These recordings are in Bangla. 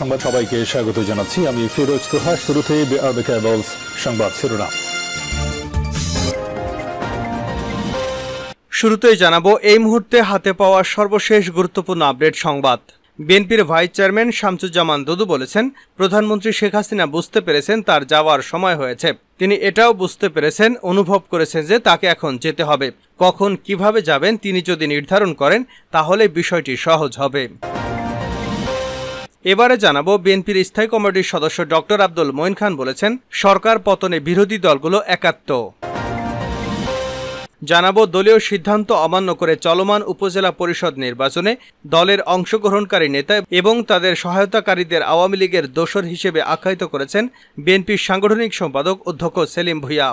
সংবাদ সবাইকে স্বাগত জানাচ্ছি। আমি ফিরোজ তোহা। শুরুতে সংবাদ শিরোনাম। শুরুতেই জানাবো এই মুহূর্তে হাতে পাওয়া সর্বশেষ গুরুত্বপূর্ণ আপডেট সংবাদ। বিএনপির ভাইস চেয়ারম্যান শামসুজ্জামান দুদু বলেছেন, প্রধানমন্ত্রী শেখ হাসিনা বুঝতে পেরেছেন তার যাওয়ার সময় হয়েছে। তিনি এটাও বুঝতে পেরেছেন, অনুভব করেছেন যে তাকে এখন যেতে হবে। কখন কিভাবে যাবেন তিনি যদি নির্ধারণ করেন তাহলে বিষয়টি সহজ হবে। এবারে জানাবো বিএনপির স্থায়ী কমিটির সদস্য ডক্টর আব্দুল মঈন খান বলেছেন, সরকার পতনে বিরোধী দলগুলো একাত্ম। জানাবো দলীয় সিদ্ধান্ত অমান্য করে চলমান উপজেলা পরিষদ নির্বাচনে দলের অংশগ্রহণকারী নেতা এবং তাদের সহায়তাকারীদের আওয়ামী লীগের দোসর হিসেবে আখ্যায়িত করেছেন বিএনপির সাংগঠনিক সম্পাদক অধ্যক্ষ সেলিম ভূঁইয়া।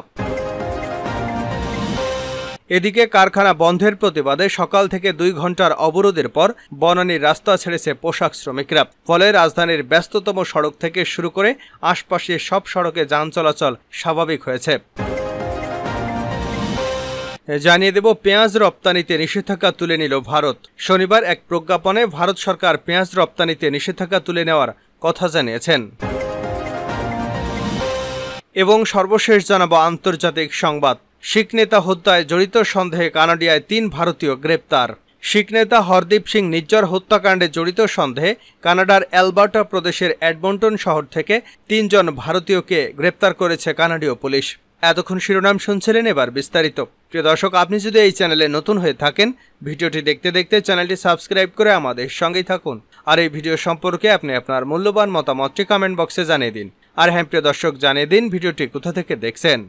এদিকে কারখানা বন্ধের প্রতিবাদে সকাল থেকে 2 ঘন্টার অবরোধের পর বনানীর রাস্তা ছেড়েছে পোশাক শ্রমিকরা। ফলে রাজধানীর ব্যস্ততম সড়ক থেকে শুরু করে আশপাশের সব সড়কে যান চলাচল স্বাভাবিক হয়েছে। জানিয়ে দেব, পেঁয়াজ রপ্তানিতে নিষেধাজ্ঞা তুলে নিল ভারত। শনিবার এক প্রজ্ঞাপনে ভারত সরকার পেঁয়াজ রপ্তানিতে নিষেধাজ্ঞা তুলে নেওয়ার কথা জানিয়েছেন। এবং সর্বশেষ জানাবো আন্তর্জাতিক সংবাদ। শিখ নেতা হত্যায় জড়িত সন্দেহে কানাডিয়ায় 3 ভারতীয় গ্রেপ্তার। শিখ নেতা হরদীপ সিং নিজ্জর হত্যাকাণ্ডে জড়িত সন্দেহে কানাডার অ্যালবার্টা প্রদেশের এডমন্টন শহর থেকে 3 জন ভারতীয়কে গ্রেপ্তার করেছে কানাডীয় পুলিশ। এতক্ষণ শিরোনাম শুনছিলেন, এবার বিস্তারিত। প্রিয় দর্শক, আপনি যদি এই চ্যানেলে নতুন হয়ে থাকেন, ভিডিওটি দেখতে দেখতে চ্যানেলটি সাবস্ক্রাইব করে আমাদের সঙ্গেই থাকুন। আর এই ভিডিও সম্পর্কে আপনি আপনার মূল্যবান মতামতটি কমেন্ট বক্সে জানিয়ে দিন। আর হ্যাঁ প্রিয় দর্শক, জানিয়ে দিন ভিডিওটি কোথা থেকে দেখছেন।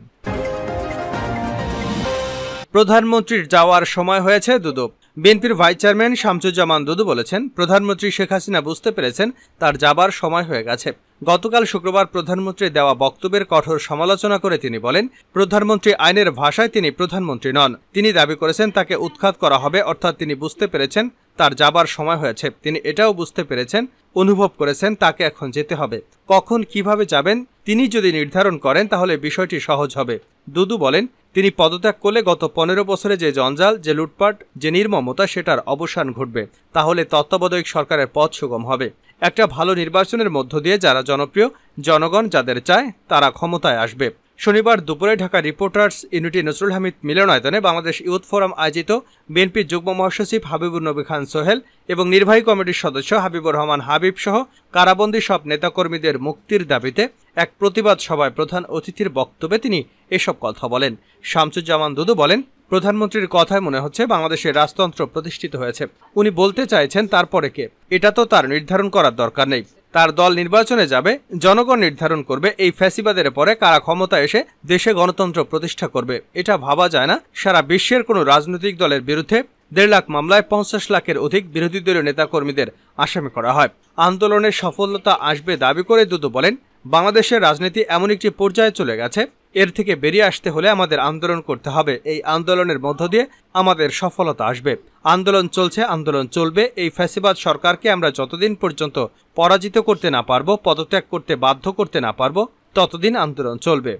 প্রধানমন্ত্রীর যাওয়ার সময় হয়েছে দুদু। বিএনপির ভাইস চেয়ারম্যান শামসুজ্জামান দুদু বলেছেন, প্রধানমন্ত্রী শেখ হাসিনা বুঝতে পেরেছেন তার যাবার সময় হয়ে গেছে। গতকাল শুক্রবার প্রধানমন্ত্রীর দেওয়া বক্তব্যের কঠোর সমালোচনা করে তিনি বলেন, প্রধানমন্ত্রী আইনের ভাষায় তিনি প্রধানমন্ত্রী নন। তিনি দাবি করেছেন তাকে উৎখাত করা হবে, অর্থাৎ তিনি বুঝতে পেরেছেন তার যাবার সময় হয়েছে। তিনি এটাও বুঝতে পেরেছেন, অনুভব করেছেন তাকে এখন যেতে হবে। কখন কিভাবে যাবেন তিনি যদি নির্ধারণ করেন তাহলে বিষয়টি সহজ হবে। দুদু বলেন, তিনি পদত্যাগ করলে গত 15 বছরে যে জঞ্জাল, যে লুটপাট, যে নির্মমতা, সেটার অবসান ঘটবে। তাহলে তত্ত্বাবধায়ক সরকারের পথ সুগম হবে। একটা ভালো নির্বাচনের মধ্য দিয়ে যারা জনপ্রিয়, জনগণ যাদের চায় তারা ক্ষমতায় আসবে। শনিবার দুপুরে ঢাকা রিপোর্টার্স ইউনিটি নজরুল হামিদ মিলনায়তনে বাংলাদেশ ইউথ ফোরাম আয়োজিত বিএনপির যুগ্ম মহাসচিব হাবিবুর নবী খান সোহেল এবং নির্বাহী কমিটির সদস্য হাবিবুর রহমান হাবিব সহ কারাবন্দী সব নেতাকর্মীদের মুক্তির দাবিতে এক প্রতিবাদ সভায় প্রধান অতিথির বক্তব্যে তিনি এসব কথা বলেন। শামসুজ্জামান দুদু বলেন, প্রধানমন্ত্রীর কথায় মনে হচ্ছে বাংলাদেশের রাজতন্ত্র প্রতিষ্ঠিত হয়েছে। উনি বলতে চাইছেন তারপরে কে, এটা তো তার নির্ধারণ করার দরকার নেই। তার দল নির্বাচনে যাবে, জনগণ নির্ধারণ করবে এই ফ্যাসিবাদের পরে কারা ক্ষমতা এসে দেশে গণতন্ত্র প্রতিষ্ঠা করবে। এটা ভাবা যায় না। সারা বিশ্বের কোনো রাজনৈতিক দলের বিরুদ্ধে 1.5 লাখ মামলায় 50 লাখের অধিক বিরোধী দলীয় নেতাকর্মীদের আসামি করা হয়। আন্দোলনের সফলতা আসবে দাবি করে দুদু বলেন, বাংলাদেশের রাজনীতি এমন একটি পর্যায়ে চলে গেছে, এর থেকে বেরিয়ে আসতে হলে আমাদের আন্দোলন করতে হবে। এই আন্দোলনের মধ্য দিয়ে আমাদের সফলতা আসবে। আন্দোলন চলছে, আন্দোলন চলবে। এই ফ্যাসিবাদ সরকারকে আমরা যতদিন পর্যন্ত পরাজিত করতে না পারবো, পদত্যাগ করতে বাধ্য করতে না পারবো, ততদিন আন্দোলন চলবে।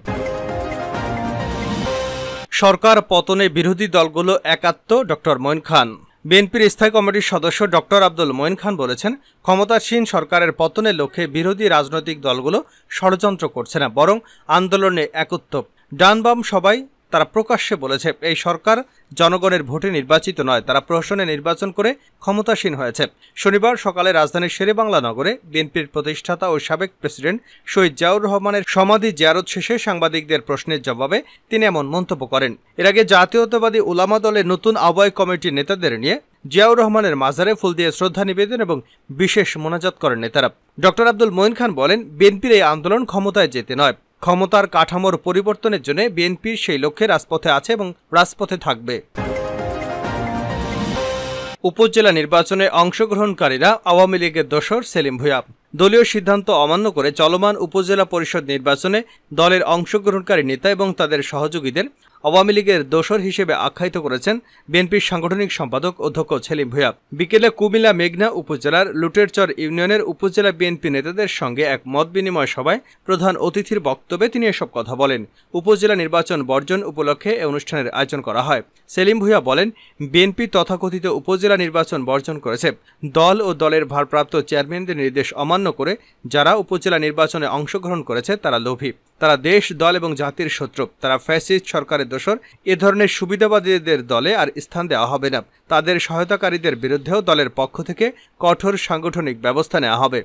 সরকার পতনে বিরোধী দলগুলো একাত্ম, ডক্টর মঈন খান। বিএনপির স্থায়ী কমিটির সদস্য ডক্টর আব্দুল মঈন খান বলেছেন, ক্ষমতাসীন সরকারের পতনের লক্ষ্যে বিরোধী রাজনৈতিক দলগুলো ষড়যন্ত্র করছে না, বরং আন্দোলনে একত্র। ডান বাম সবাই তারা প্রকাশ্যে বলেছে এই সরকার জনগণের ভোটে নির্বাচিত নয়, তারা প্রহসনে নির্বাচন করে ক্ষমতাসীন হয়েছে। শনিবার সকালে রাজধানীর শেরেবাংলা নগরে বিএনপির প্রতিষ্ঠাতা ও সাবেক প্রেসিডেন্ট শহীদ জিয়াউর রহমানের সমাধি জিয়ারত শেষে সাংবাদিকদের প্রশ্নের জবাবে তিনি এমন মন্তব্য করেন। এর আগে জাতীয়তাবাদী উলামা দলের নতুন আহ্বায়ক কমিটির নেতাদের নিয়ে জিয়াউর রহমানের মাজারে ফুল দিয়ে শ্রদ্ধা নিবেদন এবং বিশেষ মোনাজাত করেন নেতারা। ডক্টর আব্দুল মঈন খান বলেন, বিএনপির এই আন্দোলন ক্ষমতায় যেতে নয়, ক্ষমতার কাঠামোর পরিবর্তনের জন্য বিএনপির সেই লক্ষ্যে রাজপথে আছে এবং রাজপথে থাকবে। উপজেলা নির্বাচনে অংশগ্রহণকারীরা আওয়ামী লীগের দোসর সেলিম ভূঁইয়া। দলীয় সিদ্ধান্ত অমান্য করে চলমান উপজেলা পরিষদ নির্বাচনে দলের অংশগ্রহণকারী নেতা এবং তাদের সহযোগীদের আওয়ামী লীগের দোসর হিসেবে আখ্যায়িত করেছেন বিএনপির সাংগঠনিক সম্পাদক অধ্যক্ষ সেলিম ভূঁইয়া। বিকেলে কুমিল্লা মেঘনা উপজেলার লুটেরচর ইউনিয়নের উপজেলা বিএনপি নেতাদের সঙ্গে এক মত বিনিময় সভায় প্রধান অতিথির বক্তব্যে তিনি এসব কথা বলেন। উপজেলা নির্বাচন বর্জন উপলক্ষে এ অনুষ্ঠানের আয়োজন করা হয়। সেলিম ভূঁইয়া বলেন, বিএনপি তথাকথিত উপজেলা নির্বাচন বর্জন করেছে। দল ও দলের ভারপ্রাপ্ত চেয়ারম্যানদের নির্দেশ অমান্য করে যারা উপজেলা নির্বাচনে অংশগ্রহণ করেছে তারা লোভী, তারা দেশ, দল এবং জাতির শত্রু, তারা ফ্যাসিস্ট সরকারের দোসর। এ ধরনের সুবিধাবাদীদের দলে আর স্থান দেওয়া হবে না। তাদের সহায়তাকারীদের বিরুদ্ধেও দলের পক্ষ থেকে কঠোর সাংগঠনিক ব্যবস্থা নেওয়া হবে।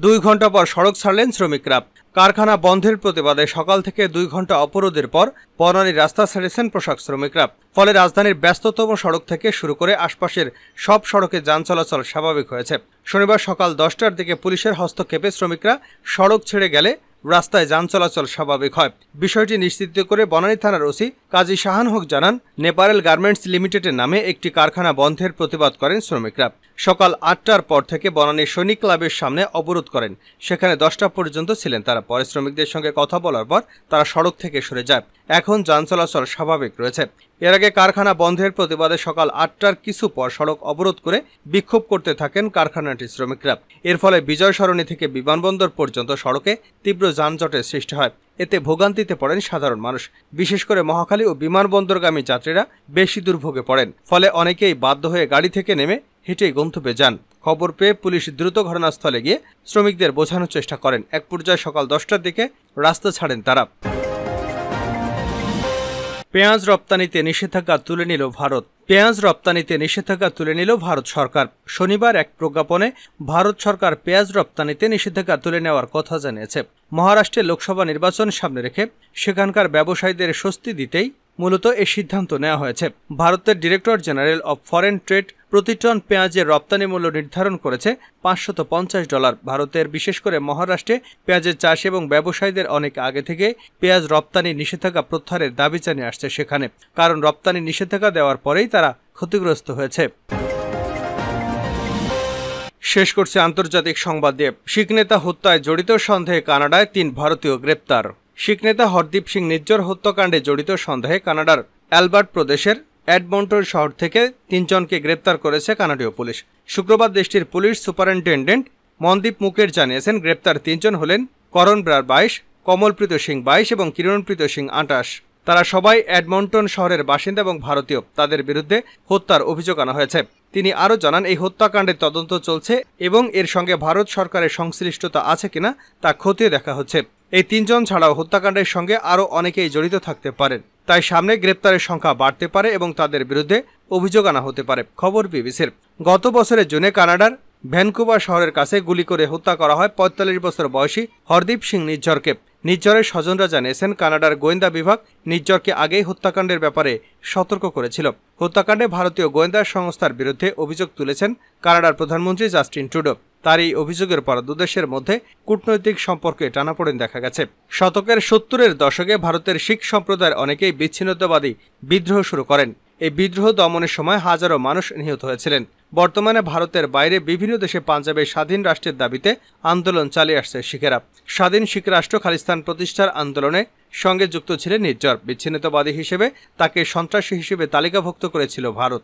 2 ঘন্টা পর সড়ক ছাড়লেন শ্রমিকরা। কারখানা বন্ধের প্রতিবাদে সকাল থেকে 2 ঘন্টা অবরোধের পর বনানীর রাস্তা ছেড়েছেন পোশাক শ্রমিকরা। ফলে রাজধানীর ব্যস্ততম সড়ক থেকে শুরু করে আশপাশের সব সড়কে যান চলাচল স্বাভাবিক হয়েছে। শনিবার সকাল 10টার দিকে পুলিশের হস্তক্ষেপে শ্রমিকরা সড়ক ছেড়ে গেলে রাস্তায় যান চলাচল স্বাভাবিক হয়। বিষয়টি নিশ্চিত করে বনানী থানার ওসি কাজী শাহান হক জানান, নেপারেল গার্মেন্টস লিমিটেডের নামে একটি কারখানা বন্ধের প্রতিবাদ করেন শ্রমিকরা। সকাল 8টার পর থেকে বনানী সৈনিক ক্লাবের সামনে অবরোধ করেন। সেখানে 10টা পর্যন্ত ছিলেন তারা। পরে শ্রমিকদের সঙ্গে কথা বলার পর তারা সড়ক থেকে সরে যায়। এখন যান চলাচল স্বাভাবিক রয়েছে। এর আগে কারখানা বন্ধের প্রতিবাদে সকাল 8টার কিছু পর সড়ক অবরোধ করে বিক্ষোভ করতে থাকেন কারখানাটির শ্রমিকরা। এর ফলে বিজয় সরণি থেকে বিমানবন্দর পর্যন্ত সড়কে তীব্র যানজটের সৃষ্টি হয়। এতে ভোগান্তিতে পড়েন সাধারণ মানুষ। বিশেষ করে মহাখালী ও বিমানবন্দরগামী যাত্রীরা বেশি দুর্ভোগে পড়েন। ফলে অনেকেই বাধ্য হয়ে গাড়ি থেকে নেমে হেঁটে গন্তব্যে যান। খবর পেয়ে পুলিশ দ্রুত ঘটনাস্থলে গিয়ে শ্রমিকদের বোঝানোর চেষ্টা করেন। এক পর্যায়ে সকাল 10টার দিকে রাস্তা ছাড়েন তারা। পেঁয়াজ রপ্তানিতে নিষেধাজ্ঞা তুলে নিল ভারত। পেঁয়াজ রপ্তানিতে নিষেধাজ্ঞা তুলে নিল ভারত সরকার। শনিবার এক প্রজ্ঞাপনে ভারত সরকার পেঁয়াজ রপ্তানিতে নিষেধাজ্ঞা তুলে নেওয়ার কথা জানিয়েছে। মহারাষ্ট্রে লোকসভা নির্বাচন সামনে রেখে সেখানকার ব্যবসায়ীদের স্বস্তি দিতেই মূলত এই সিদ্ধান্ত নেওয়া হয়েছে। ভারতের director general of foreign trade প্রতি টন পেঁয়াজের রপ্তানি মূল্য নির্ধারণ করেছে $550। ভারতের বিশেষ করে মহারাষ্ট্রে পেঁয়াজের চাষ এবং ব্যবসায়ীদের অনেক আগে থেকে পেঁয়াজ রপ্তানি নিষেধাজ্ঞা প্রত্যাহারের দাবি জানিয়ে আসছে সেখানে, কারণ রপ্তানি নিষেধাজ্ঞা দেওয়ার পরেই তারা ক্ষতিগ্রস্ত হয়েছে। শেষ করছে আন্তর্জাতিক সংবাদ দিয়ে। শিখ নেতা হত্যায় জড়িত সন্দেহে কানাডায় 3 ভারতীয় গ্রেপ্তার। শিখ নেতা হরদীপ সিং নিজ্জর হত্যাকাণ্ডে জড়িত সন্দেহে কানাডার অ্যালবার্ট প্রদেশের এডমন্টন শহর থেকে 3 জনকে গ্রেপ্তার করেছে কানাডীয় পুলিশ। শুক্রবার দেশটির পুলিশ সুপারিনটেন্ডেন্ট মনদীপ মুকের জানিয়েছেন, গ্রেপ্তার 3 জন হলেন করণ ব্রার 22, কমলপ্রীত সিং 22 এবং কিরণপ্রীত সিং 28। তারা সবাই এডমন্টন শহরের বাসিন্দা এবং ভারতীয়। তাদের বিরুদ্ধে হত্যার অভিযোগ আনা হয়েছে। তিনি আরও জানান, এই হত্যাকাণ্ডের তদন্ত চলছে এবং এর সঙ্গে ভারত সরকারের সংশ্লিষ্টতা আছে কিনা তা খতিয়ে দেখা হচ্ছে। এই 3 জন ছাড়াও হত্যাকাণ্ডের সঙ্গে আরও অনেকেই জড়িত থাকতে পারেন। তাই সামনে গ্রেপ্তারের সংখ্যা বাড়তে পারে এবং তাদের বিরুদ্ধে অভিযোগ আনা হতে পারে। খবর বিবিসির। গত বছরের জুনে কানাডার ভ্যানকুভার শহরের কাছে গুলি করে হত্যা করা হয় 45 বছর বয়সী হরদীপ সিং নিজ্জরকে। নিজ্জরের স্বজনরা জানিয়েছেন, কানাডার গোয়েন্দা বিভাগ নিজ্জরকে আগেই হত্যাকাণ্ডের ব্যাপারে সতর্ক করেছিল। হত্যাকাণ্ডে ভারতীয় গোয়েন্দা সংস্থার বিরুদ্ধে অভিযোগ তুলেছেন কানাডার প্রধানমন্ত্রী জাস্টিন ট্রুডো। তার এই অভিযোগের পর দুদেশের মধ্যে কূটনৈতিক সম্পর্কে টানাপোড়েন দেখা গেছে। শতকের 70-এর দশকে ভারতের শিখ সম্প্রদায়ের অনেকেই বিচ্ছিন্নতাবাদী বিদ্রোহ শুরু করেন। এই বিদ্রোহ দমনের সময় হাজারো মানুষ নিহত হয়েছিলেন। বর্তমানে ভারতের বাইরে বিভিন্ন দেশে পাঞ্জাবে স্বাধীন রাষ্ট্রের দাবিতে আন্দোলন চালিয়ে আসছে শিখেরা। স্বাধীন শিখ রাষ্ট্র খালিস্তান প্রতিষ্ঠার আন্দোলনে সঙ্গে যুক্ত ছিলেন নিজ্জর। বিচ্ছিন্নতাবাদী হিসেবে তাকে সন্ত্রাসী হিসেবে তালিকাভুক্ত করেছিল ভারত।